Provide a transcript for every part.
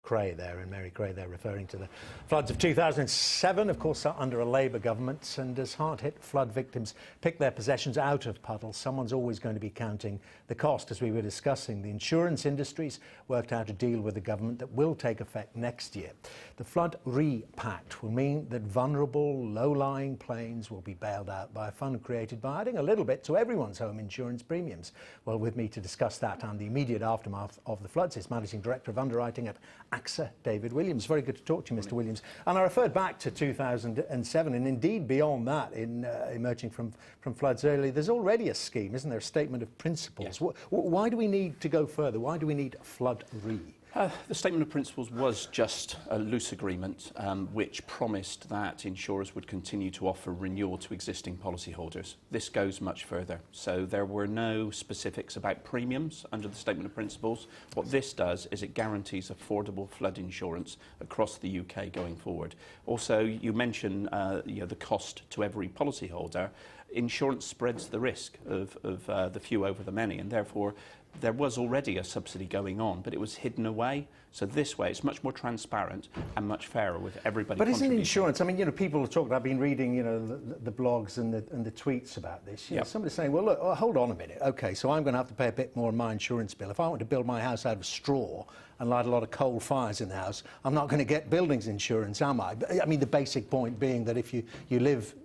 Cray there, and Mary Cray there, referring to the floods of 2007, of course, under a Labour government. And as hard-hit flood victims pick their possessions out of puddles, someone's always going to be counting the cost. As we were discussing, the insurance industry's worked out a deal with the government that will take effect next year. The Flood Re-Pact will mean that vulnerable, low-lying planes will be bailed out by a fund created by adding a little bit to everyone's home insurance premiums. Well, with me to discuss that and the immediate aftermath of the floods is Managing Director of Underwriting at AXA, David Williams. Very good to talk to you, Mr. Williams. And I referred back to 2007, and indeed beyond that, in emerging from floods early, there's already a scheme, isn't there, a statement of principles. Yes. Why do we need to go further? Why do we need Flood Re? The Statement of Principles was just a loose agreement which promised that insurers would continue to offer renewal to existing policyholders. This goes much further. So there were no specifics about premiums under the Statement of Principles. What this does is it guarantees affordable flood insurance across the UK going forward. Also, you mentioned the cost to every policyholder. Insurance spreads the risk of the few over the many, and therefore there was already a subsidy going on, but it was hidden away. So this way, it's much more transparent and much fairer with everybody. But isn't insurance? I mean, people are talking. I've been reading, the blogs and the tweets about this. Yep. Somebody's saying, well, look, hold on a minute. Okay, so I'm going to have to pay a bit more on my insurance bill. If I want to build my house out of straw and light a lot of coal fires in the house, I'm not going to get buildings insurance, am I? I mean, the basic point being that if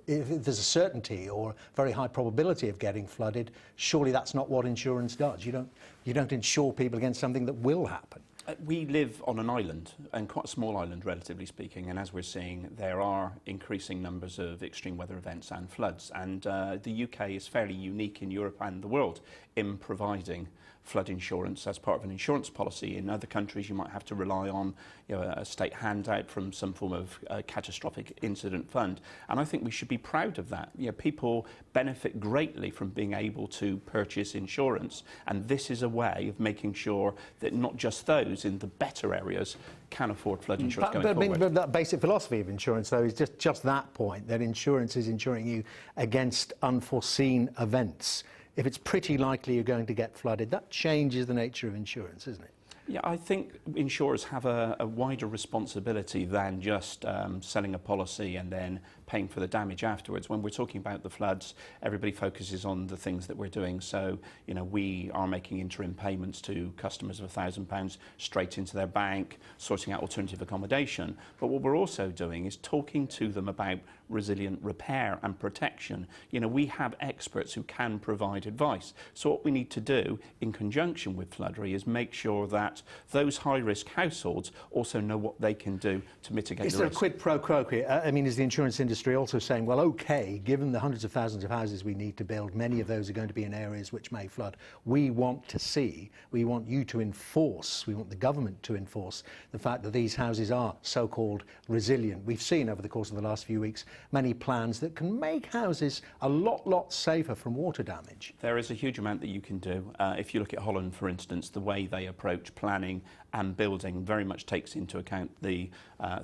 there's a certainty or very high probability of getting flooded, surely that's not what insurance does. You don't insure people against something that will happen. We live on an island, and quite a small island, relatively speaking, and as we're seeing, there are increasing numbers of extreme weather events and floods, and the UK is fairly unique in Europe and the world in providing flood insurance as part of an insurance policy. In other countries, you might have to rely on a state handout from some form of catastrophic incident fund, and I think we should be proud of that. People benefit greatly from being able to purchase insurance, and this is a way of making sure that not just those in the better areas can afford flood insurance going forward. But that basic philosophy of insurance, though, is just that point, that insurance is insuring you against unforeseen events. If it's pretty likely you're going to get flooded, that changes the nature of insurance, isn't it? Yeah, I think insurers have a wider responsibility than just selling a policy and then paying for the damage afterwards. When we're talking about the floods, everybody focuses on the things that we're doing. So, we are making interim payments to customers of £1,000 straight into their bank, sorting out alternative accommodation. But what we're also doing is talking to them about resilient repair and protection. We have experts who can provide advice. So what we need to do in conjunction with Flood Re is make sure that those high-risk households also know what they can do to mitigate the risk. Is there a quid pro quo here? I mean, is the insurance industry also saying, well, OK, given the hundreds of thousands of houses we need to build, many of those are going to be in areas which may flood. We want you to enforce, we want the government to enforce the fact that these houses are so-called resilient. We've seen over the course of the last few weeks many plans that can make houses a lot safer from water damage. There is a huge amount that you can do. If you look at Holland, for instance, the way they approach planning and building very much takes into account the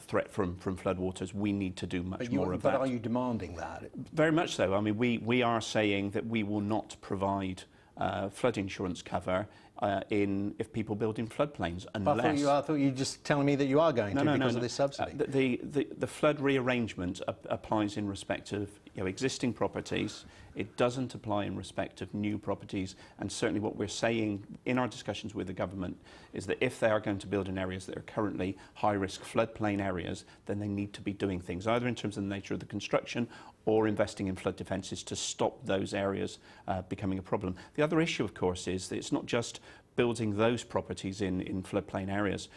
threat from floodwaters. We need to do much more of that. But are you demanding that? Very much so. I mean, we are saying that we will not provide flood insurance cover if people build in floodplains, unless... I thought you were just telling me that you are going to because of this subsidy. The flood rearrangement applies in respect of existing properties. It doesn't apply in respect of new properties, and certainly what we're saying in our discussions with the government is that if they are going to build in areas that are currently high-risk floodplain areas, then they need to be doing things, either in terms of the nature of the construction or investing in flood defences to stop those areas becoming a problem. The other issue, of course, is that it's not just building those properties in floodplain areas.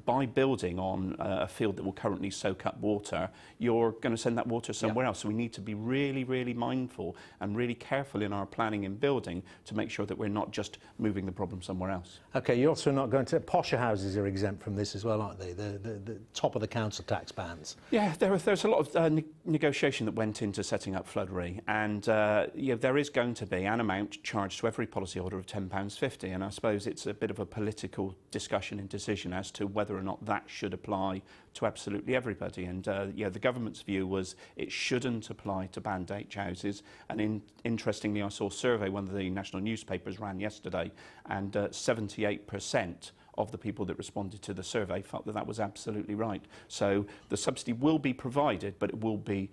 By building on a field that will currently soak up water, you're going to send that water somewhere else. So we need to be really mindful and really careful in our planning and building to make sure that we're not just moving the problem somewhere else. OK, you're also not going to... Posher houses are exempt from this as well, aren't they? The top of the council tax bans. Yeah, there's a lot of negotiation that went into setting up Flood Re, and there is going to be an amount charged to every policyholder of £10.50, and I suppose it's a bit of a political discussion and decision as to whether or not that should apply to absolutely everybody. And the government's view was it shouldn't apply to band H houses. And interestingly, I saw a survey one of the national newspapers ran yesterday, and 78% of the people that responded to the survey felt that that was absolutely right. So the subsidy will be provided, but it will be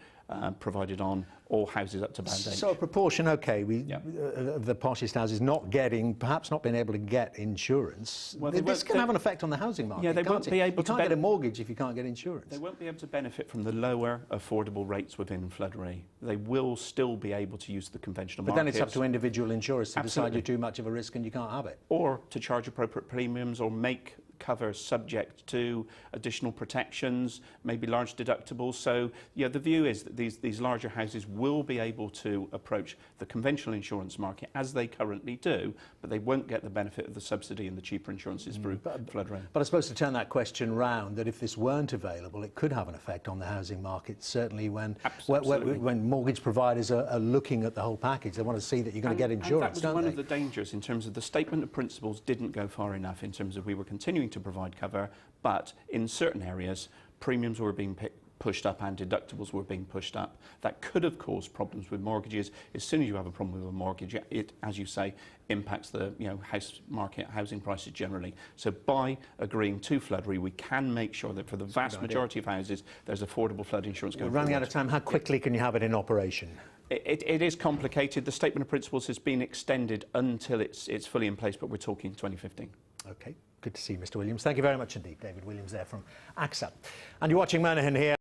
provided on all houses up to band H. So a proportion, okay, of the poshest houses perhaps not being able to get insurance. Well, this can have an effect on the housing market. Yeah, they won't be able to. You can't get a mortgage if you can't get insurance. They won't be able to benefit from the lower affordable rates within flood re. They will still be able to use the conventional markets. But then it's up to individual insurers to decide you're too much of a risk and you can't have it. Or to charge appropriate premiums or make cover subject to additional protections, maybe large deductibles. So yeah, the view is that these larger houses will be able to approach the conventional insurance market as they currently do, but they won't get the benefit of the subsidy and the cheaper insurances through flood rain. But I suppose to turn that question round, that if this weren't available, it could have an effect on the housing market, certainly when mortgage providers are looking at the whole package. They want to see that you're going to get insurance, and that was one of the dangers in terms of the statement of principles didn't go far enough in terms of we were continuing to provide cover, but in certain areas premiums were being pushed up and deductibles were being pushed up. That could have caused problems with mortgages. As soon as you have a problem with a mortgage, it, as you say, impacts the house market, housing prices generally. So by agreeing to flood re, we can make sure that for the vast majority of houses, there's affordable flood insurance going forward. We're running out of time. How quickly can you have it in operation? It is complicated. The statement of principles has been extended until it's fully in place, but we're talking 2015. Okay. Good to see you, Mr. Williams. Thank you very much indeed. David Williams there from AXA. And you're watching Monahan here.